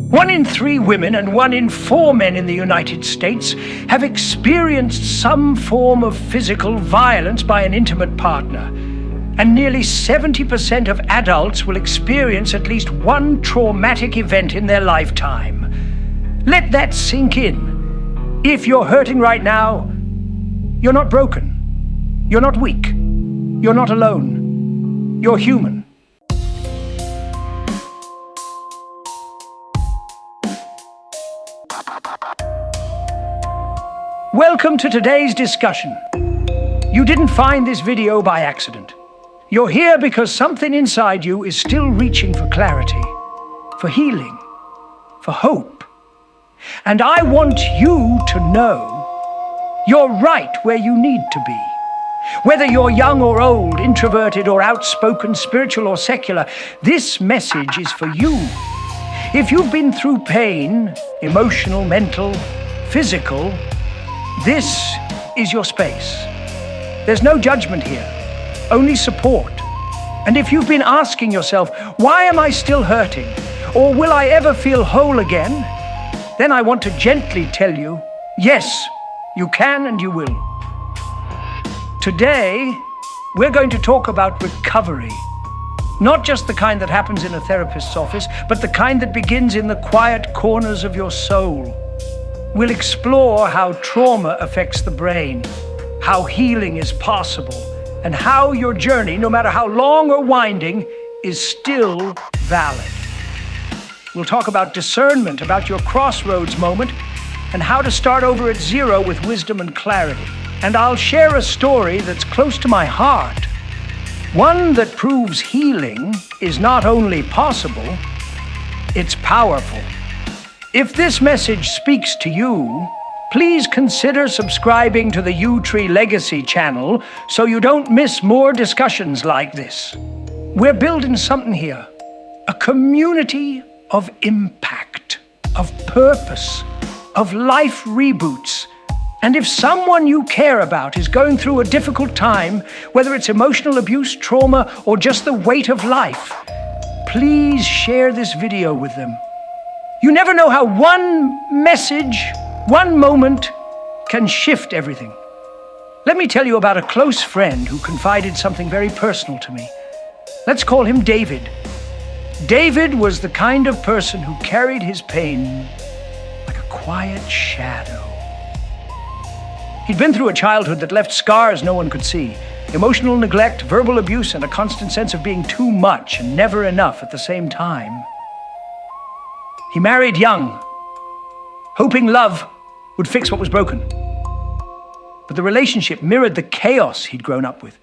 1 in 3 women and 1 in 4 men in the United States have experienced some form of physical violence by an intimate partner. And nearly 70% of adults will experience at least one traumatic event in their lifetime. Let that sink in. If you're hurting right now, you're not broken. You're not weak. You're not alone. You're human. Welcome to today's discussion. You didn't find this video by accident. You're here because something inside you is still reaching for clarity, for healing, for hope. And I want you to know you're right where you need to be. Whether you're young or old, introverted or outspoken, spiritual or secular, this message is for you. If you've been through pain, emotional, mental, physical, this is your space. There's no judgment here, only support. And if you've been asking yourself, why am I still hurting? Or will I ever feel whole again? Then I want to gently tell you, yes, you can and you will. Today, we're going to talk about recovery. Not just the kind that happens in a therapist's office, but the kind that begins in the quiet corners of your soul. We'll explore how trauma affects the brain, how healing is possible, and how your journey, no matter how long or winding, is still valid. We'll talk about discernment, about your crossroads moment, and how to start over at zero with wisdom and clarity. And I'll share a story that's close to my heart, one that proves healing is not only possible, it's powerful. If this message speaks to you, please consider subscribing to the Yewtree Legacy channel so you don't miss more discussions like this. We're building something here, a community of impact, of purpose, of life reboots. And if someone you care about is going through a difficult time, whether it's emotional abuse, trauma, or just the weight of life, please share this video with them. You never know how one message, one moment can shift everything. Let me tell you about a close friend who confided something very personal to me. Let's call him David. David was the kind of person who carried his pain like a quiet shadow. He'd been through a childhood that left scars no one could see. Emotional neglect, verbal abuse, and a constant sense of being too much and never enough at the same time. He married young, hoping love would fix what was broken. But the relationship mirrored the chaos he'd grown up with.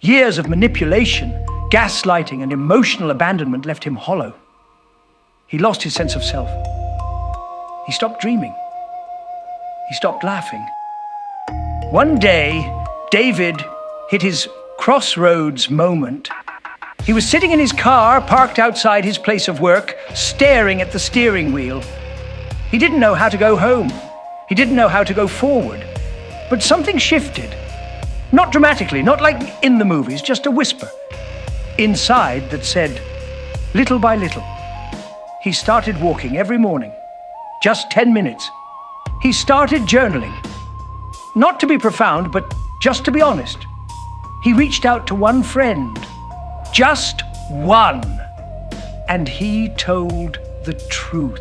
Years of manipulation, gaslighting, and emotional abandonment left him hollow. He lost his sense of self. He stopped dreaming. He stopped laughing. One day, David hit his crossroads moment. He was sitting in his car, parked outside his place of work, staring at the steering wheel. He didn't know how to go home. He didn't know how to go forward. But something shifted. Not dramatically, not like in the movies, just a whisper inside that said, little by little. He started walking every morning, just 10 minutes. He started journaling. Not to be profound, but just to be honest. He reached out to one friend, just one, and he told the truth.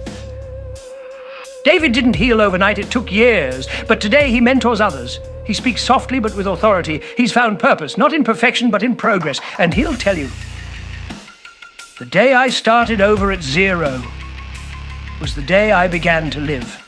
David didn't heal overnight, it took years, but today he mentors others. He speaks softly but with authority. He's found purpose, not in perfection but in progress, and he'll tell you, the day I started over at zero was the day I began to live.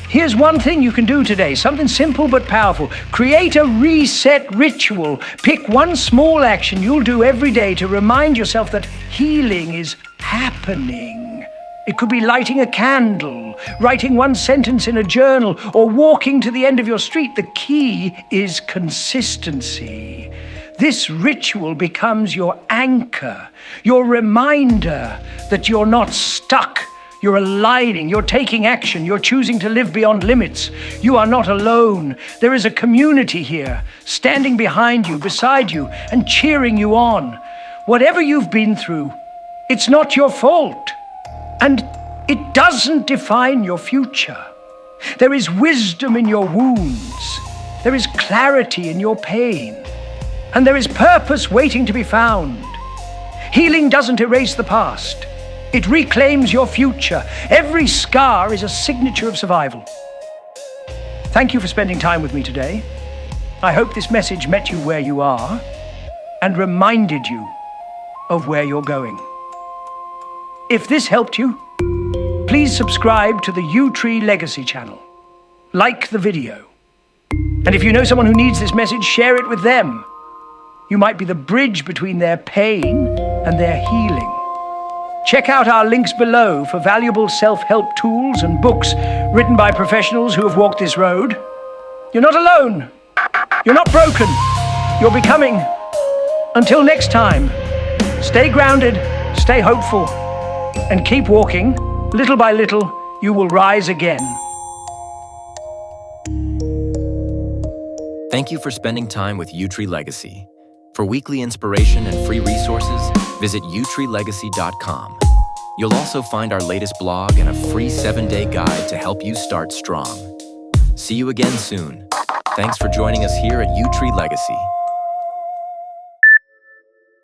Here's one thing you can do today, something simple but powerful. Create a reset ritual. Pick one small action you'll do every day to remind yourself that healing is happening. It could be lighting a candle, writing one sentence in a journal, or walking to the end of your street. The key is consistency. This ritual becomes your anchor, your reminder that you're not stuck. You're aligning, you're taking action, you're choosing to live beyond limits. You are not alone. There is a community here, standing behind you, beside you, and cheering you on. Whatever you've been through, it's not your fault. And It doesn't define your future. There is wisdom in your wounds. There is clarity in your pain. And there is purpose waiting to be found. Healing doesn't erase the past. It reclaims your future. Every scar is a signature of survival. Thank you for spending time with me today. I hope this message met you where you are and reminded you of where you're going. If this helped you, please subscribe to the Yewtree Legacy channel. Like the video. And if you know someone who needs this message, share it with them. You might be the bridge between their pain and their healing. Check out our links below for valuable self-help tools and books written by professionals who have walked this road. You're not alone. You're not broken. You're becoming. Until next time, stay grounded, stay hopeful, and keep walking. Little by little, you will rise again. Thank you for spending time with Yewtree Legacy. For weekly inspiration and free resources, visit yewtreelegacy.com. You'll also find our latest blog and a free 7-day guide to help you start strong. See you again soon. Thanks for joining us here at Yewtree Legacy.